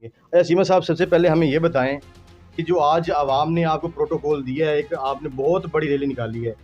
अच्छा सीमा साहब, सबसे पहले हमें ये बताएं कि जो आज आवाम ने आपको प्रोटोकॉल दिया है, एक आपने बहुत बड़ी रैली निकाली है,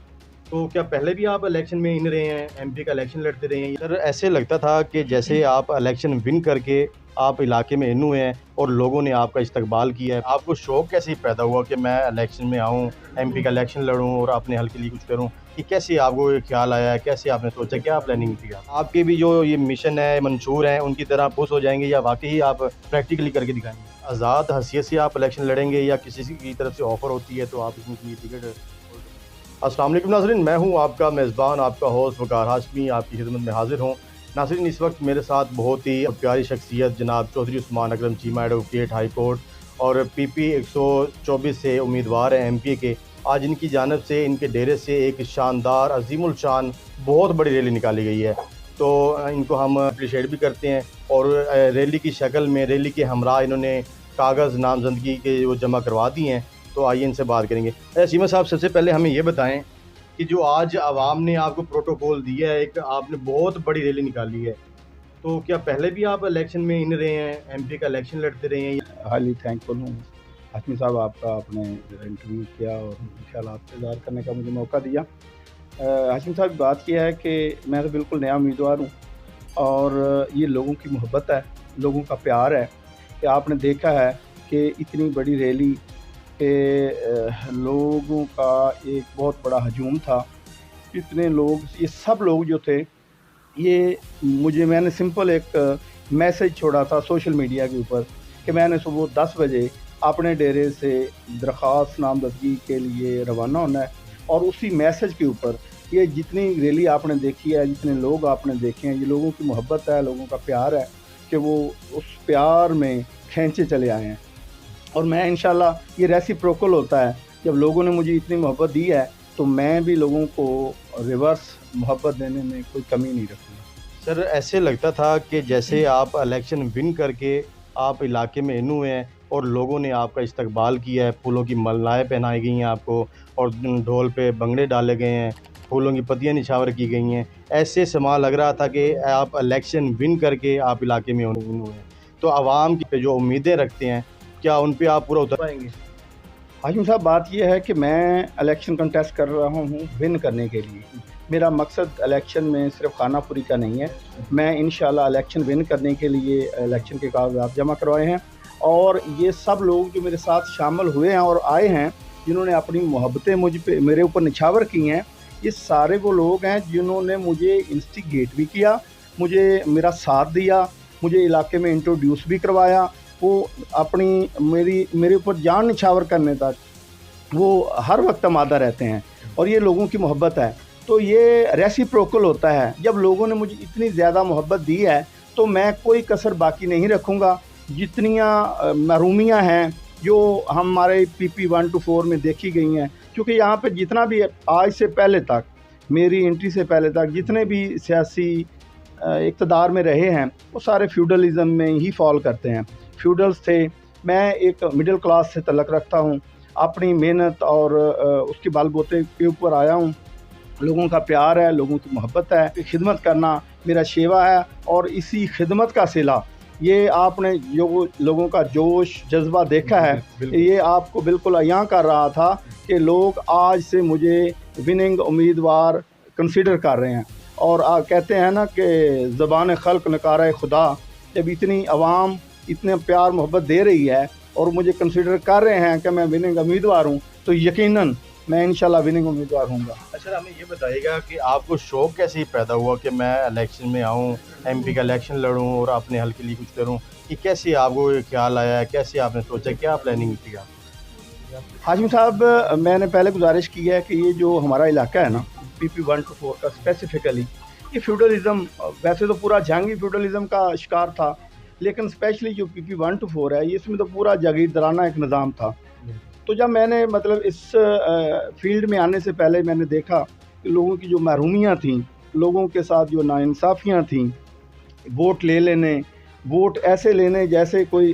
तो क्या पहले भी आप इलेक्शन में इन रहे हैं, एमपी का इलेक्शन लड़ते रहे हैं? सर, ऐसे लगता था कि जैसे आप इलेक्शन विन करके आप इलाके में इन हुए हैं और लोगों ने आपका इस्तकबाल किया है। आपको शौक कैसे ही पैदा हुआ कि मैं इलेक्शन में आऊँ, एमपी का इलेक्शन लड़ूँ और अपने हल के लिए कुछ करूँ? कि कैसे आपको ये ख्याल आया, कैसे आपने सोचा, क्या प्लानिंग थी आपके भी जो ये मिशन है, मंशूर हैं, उनकी तरह पुश हो जाएंगे या वाकई आप प्रैक्टिकली करके दिखाएंगे? आज़ाद हैसियत से आप इलेक्शन लड़ेंगे या किसी की तरफ से ऑफर होती है तो आप इसमें टिकट? अस्सलाम वालेकुम नाज़रीन, मैं हूं आपका मेज़बान, आपका होस्ट वक़ार हाशमी, आपकी खिदमत में हाज़िर हूं। नाज़रीन, इस वक्त मेरे साथ बहुत ही प्यारी शख्सियत जनाब चौधरी उस्मान अकरम चीमा, एडवोकेट हाई कोर्ट और पीपी 124 से उम्मीदवार हैं एमपी के। आज इनकी जानिब से इनके डेरे से एक शानदार अज़ीमुल शान बहुत बड़ी रैली निकाली गई है, तो इनको हम अप्रिशिएट भी करते हैं। और रैली की शक्ल में, रैली के हमरा इन्होंने कागज़ नामजदगी के वो जमा करवा दिए हैं, तो आइए इनसे बात करेंगे। अच्छा सीमा साहब, सबसे पहले हमें ये बताएं कि जो आज आवाम ने आपको प्रोटोकॉल दिया है, एक आपने बहुत बड़ी रैली निकाली है, तो क्या पहले भी आप इलेक्शन में इन रहे हैं, एमपी का इलेक्शन लड़ते रहे हैं? हाईली थैंकफुल हूँ हाशमी साहब, आपका आपने इंटरव्यू किया और ख्यालात इज़हार करने का मुझे मौका दिया। हाशमी साहब, बात यह है कि मैं तो बिल्कुल नया उम्मीदवार हूँ और ये लोगों की मोहब्बत है, लोगों का प्यार है कि आपने देखा है कि इतनी बड़ी रैली के लोगों का एक बहुत बड़ा हजूम था। इतने लोग, ये सब लोग जो थे, ये मैंने सिंपल एक मैसेज छोड़ा था सोशल मीडिया के ऊपर कि मैंने सुबह 10 बजे अपने डेरे से दरख्वास्त नामजदगी के लिए रवाना होना है। और उसी मैसेज के ऊपर ये जितनी रैली आपने देखी है, जितने लोग आपने देखे हैं, ये लोगों की मोहब्बत है, लोगों का प्यार है कि वो उस प्यार में खींचे चले आए हैं। और मैं इंशाल्लाह, ये रेसिप्रोकल होता है, जब लोगों ने मुझे इतनी मोहब्बत दी है तो मैं भी लोगों को रिवर्स मोहब्बत देने में कोई कमी नहीं रखूँगा। सर, ऐसे लगता था कि जैसे आप इलेक्शन विन करके आप इलाके में इन हुए हैं और लोगों ने आपका इस्तकबाल किया है, फूलों की मालाएँ पहनाई गई हैं आपको और ढोल पे भंगड़े डाले गए हैं, फूलों की पत्तियाँ निछावर की गई हैं। ऐसे समा लग रहा था कि आप इलेक्शन विन करके आप इलाके में इन हुए हैं। तो आवाम की जो उम्मीदें रखते हैं, क्या उन पे आप पूरा उतर पाएँगे? हाशिम साहब, बात यह है कि मैं इलेक्शन कंटेस्ट कर रहा हूँ विन करने के लिए। मेरा मकसद इलेक्शन में सिर्फ खानापुरी का नहीं है। मैं इंशाल्लाह इलेक्शन विन करने के लिए इलेक्शन के कागजात जमा करवाए हैं और ये सब लोग जो मेरे साथ शामिल हुए हैं और आए हैं, जिन्होंने अपनी मोहब्बतें मेरे ऊपर निछावर की हैं, ये सारे वो लोग हैं जिन्होंने मुझे इंस्टिगेट भी किया, मुझे मेरा साथ दिया, मुझे इलाके में इंट्रोड्यूस भी करवाया। वो अपनी मेरे ऊपर जान निछावर करने तक वो हर वक्त आमादा रहते हैं और ये लोगों की मोहब्बत है। तो ये रेसिप्रोकल होता है। जब लोगों ने मुझे इतनी ज़्यादा मोहब्बत दी है तो मैं कोई कसर बाकी नहीं रखूँगा। जितनियाँ महरूमियाँ हैं जो हमारे पीपी 1 to 4 में देखी गई हैं, क्योंकि यहाँ पे जितना भी आज से पहले तक, मेरी एंट्री से पहले तक जितने भी सियासी इक़्तिदार में रहे हैं, वो सारे फ्यूडलिज़म में ही फॉल करते हैं। फ्यूडल्स थे। मैं एक मिडिल क्लास से तल्लक़ रखता हूँ। अपनी मेहनत और उसके बलबूते के ऊपर आया हूँ। लोगों का प्यार है, लोगों की मोहब्बत है, खिदमत करना मेरा शेवा है और इसी खिदमत का सिला, ये आपने जो लोगों का जोश जज्बा देखा है, ये आपको बिल्कुल अयां कर रहा था कि लोग आज से मुझे विनिंग उम्मीदवार कंसिडर कर रहे हैं। और कहते हैं ना कि ज़बान खल्क नकारा खुदा, जब इतनी आवाम इतने प्यार मोहब्बत दे रही है और मुझे कंसिडर कर रहे हैं कि मैं विनिंग उम्मीदवार हूँ, तो यकीनन मैं इंशाल्लाह विनिंग उम्मीदवार हूँगा। अच्छा, हमें ये बताइएगा कि आपको शौक़ कैसे ही पैदा हुआ कि मैं इलेक्शन में आऊँ, एमपी का इलेक्शन लड़ूँ और अपने हल के लिए कुछ करूँ? कि कैसे आपको ये ख्याल आया, कैसे आपने सोचा, क्या प्लानिंग थी आपकी? हाशिम साहब, मैंने पहले गुजारिश की है कि ये जो हमारा इलाका है ना, पीपी 1 to 4 का स्पेसिफिकली, ये फ्यूडलिज़म, वैसे तो पूरा जंगी फ्यूडलिज़म का शिकार था, लेकिन स्पेशली जो पीपी 1 to 4 है, इसमें तो पूरा जागीरदाराना एक निज़ाम था। तो जब मैंने मतलब इस फील्ड में आने से पहले मैंने देखा कि लोगों की जो महरूमियाँ थीं, लोगों के साथ जो नाइंसाफ़ियाँ थीं, वोट ले लेने, वोट ऐसे लेने जैसे कोई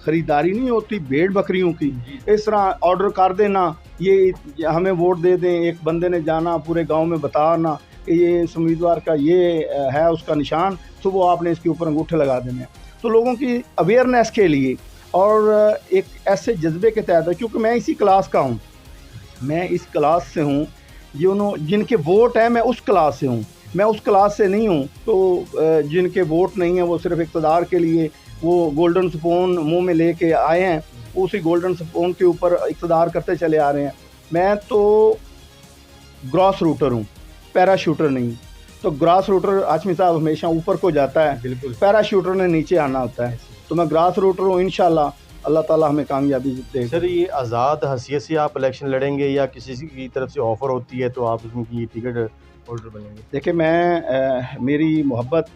ख़रीदारी नहीं होती भेड़ बकरियों की, इस तरह ऑर्डर कर देना, ये हमें वोट दे दें। एक बंदे ने जाना पूरे गांव में बताना कि ये इस उम्मीदवार का ये है उसका निशान, तो वो आपने इसके ऊपर अंगूठे लगा देने। तो लोगों की अवेयरनेस के लिए और एक ऐसे जज्बे के तहत, क्योंकि मैं इसी क्लास का हूँ, मैं इस क्लास से हूँ, जिनके वोट हैं मैं उस क्लास से हूँ, मैं उस क्लास से नहीं हूँ। तो जिनके वोट नहीं हैं वो सिर्फ इक़्तिदार के लिए वो गोल्डन स्पून मुंह में लेके आए हैं, उसी गोल्डन स्पून के ऊपर इक़्तिदार करते चले आ रहे हैं। मैं तो ग्रॉस रूटर हूँ, पैराशूटर नहीं। तो ग्रास रूटर हाशमी साहब हमेशा ऊपर को जाता है, बिल्कुल। पैराशूटर ने नीचे आना होता है। तो मैं ग्रास रूटर हूँ, इंशाल्लाह अल्लाह ताला हमें कामयाबी दे। सर ये आज़ाद हैसियत से आप इलेक्शन लड़ेंगे या किसी की तरफ से ऑफ़र होती है तो आप उसकी टिकट होल्डर बनेंगे? देखिए मेरी मोहब्बत,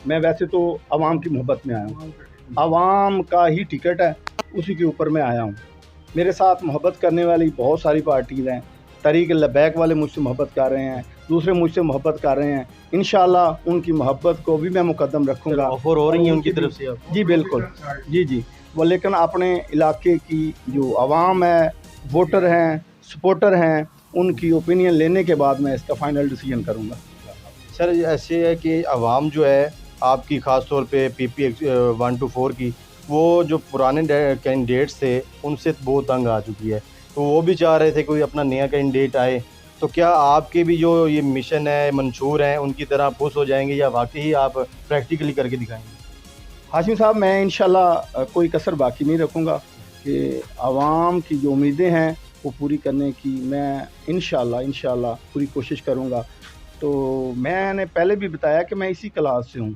मैं वैसे तो आवाम की मोहब्बत में आया हूँ, आवाम का ही टिकट है, उसी के ऊपर मैं आया हूँ। मेरे साथ मोहब्बत करने वाली बहुत सारी पार्टीज़ हैं। तहरीक लबैक वाले मुझसे मोहब्बत कर रहे हैं, दूसरे मुझसे मोहब्बत कर रहे हैं। इंशाल्लाह उनकी मोहब्बत को भी मैं मुकद्दम रखूँगा। ऑफ़र हो रही है उनकी तरफ से आप? जी बिल्कुल, जी वो, लेकिन अपने इलाके की जो आवाम है, वोटर हैं, सपोर्टर हैं, उनकी ओपिनियन लेने के बाद मैं इसका फ़ाइनल डिसीजन करूँगा। सर ऐसे है कि आवाम जो है आपकी ख़ास तौर पे PP 124 की, वो जो पुराने कैंडिडेट्स थे उनसे बहुत तंग आ चुकी है, तो वो भी चाह रहे थे कोई अपना नया कैंडिडेट आए। तो क्या आपके भी जो ये मिशन है, मंशूर हैं, उनकी तरह पुश हो जाएंगे या वाकई आप प्रैक्टिकली करके दिखाएंगे? हाशिम साहब, मैं इंशाल्लाह कोई कसर बाकी नहीं रखूँगा कि आवाम की जो उम्मीदें हैं वो पूरी करने की मैं इंशाल्लाह पूरी कोशिश करूँगा। तो मैंने पहले भी बताया कि मैं इसी क्लास से हूँ,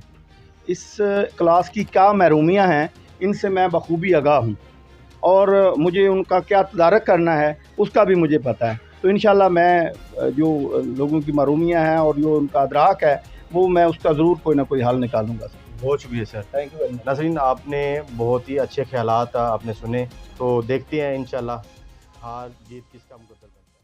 इस क्लास की क्या महरूमियाँ हैं इनसे मैं बखूबी आगाह हूँ और मुझे उनका क्या तदारक करना है उसका भी मुझे पता है। तो इंशाल्लाह मैं जो लोगों की महरूमियाँ हैं और जो उनका अदराक है वो मैं उसका ज़रूर कोई ना कोई हल निकालूँगा। बहुत शुक्रिया sir. Thank you very much. नाज़रीन, आपने बहुत ही अच्छे ख्यालात आपने सुने, तो देखते हैं इंशाल्लाह हार जीत किसका मुकद्दर बनता है।